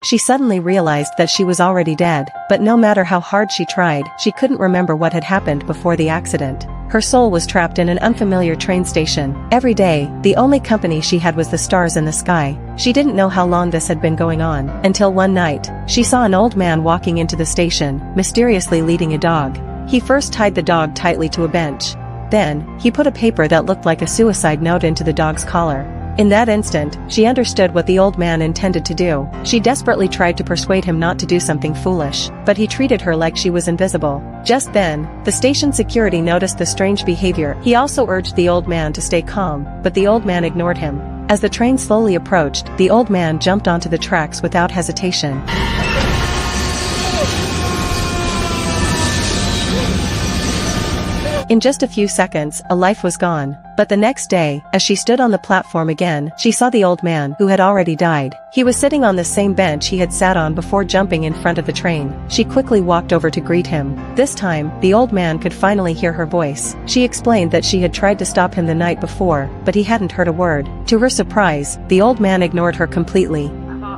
She suddenly realized that she was already dead, but no matter how hard she tried, she couldn't remember what had happened before the accident. Her soul was trapped in an unfamiliar train station. Every day, the only company she had was the stars in the sky. She didn't know how long this had been going on, until one night, she saw an old man walking into the station, mysteriously leading a dog. He first tied the dog tightly to a bench. Then, he put a paper that looked like a suicide note into the dog's collar. In that instant, she understood what the old man intended to do. She desperately tried to persuade him not to do something foolish, but he treated her like she was invisible. Just then, the station security noticed the strange behavior. He also urged the old man to stay calm, but the old man ignored him. As the train slowly approached, the old man jumped onto the tracks without hesitation. In just a few seconds, a life was gone. But the next day, as she stood on the platform again, she saw the old man, who had already died. He was sitting on the same bench he had sat on before jumping in front of the train. She quickly walked over to greet him. This time, the old man could finally hear her voice. She explained that she had tried to stop him the night before, but he hadn't heard a word. To her surprise, the old man ignored her completely.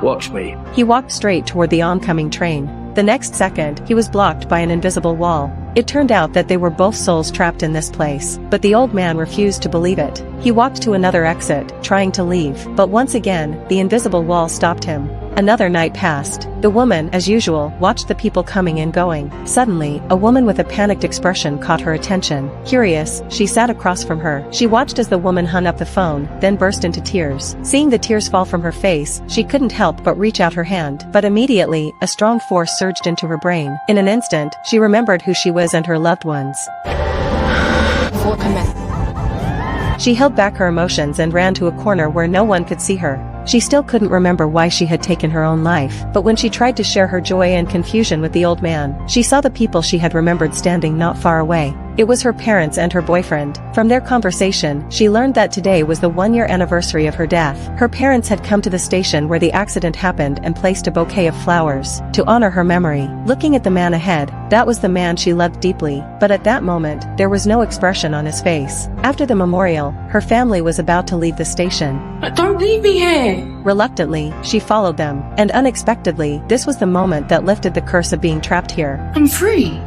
Watch me. He walked straight toward the oncoming train. The next second, he was blocked by an invisible wall. It turned out that they were both souls trapped in this place, but the old man refused to believe it. He walked to another exit, trying to leave, but once again, the invisible wall stopped him. Another night passed. The woman, as usual, watched the people coming and going. Suddenly, a woman with a panicked expression caught her attention. Curious, she sat across from her. She watched as the woman hung up the phone, then burst into tears. Seeing the tears fall from her face, she couldn't help but reach out her hand. But immediately, a strong force surged into her brain. In an instant, she remembered who she was and her loved ones. She held back her emotions and ran to a corner where no one could see her. She still couldn't remember why she had taken her own life, but when she tried to share her joy and confusion with the old man, she saw the people she had remembered standing not far away. It was her parents and her boyfriend. From their conversation, she learned that today was the one-year anniversary of her death. Her parents had come to the station where the accident happened and placed a bouquet of flowers to honor her memory. Looking at the man ahead, that was the man she loved deeply, but at that moment, there was no expression on his face. After the memorial, her family was about to leave the station. Don't leave me here! Reluctantly, she followed them, and unexpectedly, this was the moment that lifted the curse of being trapped here. I'm free!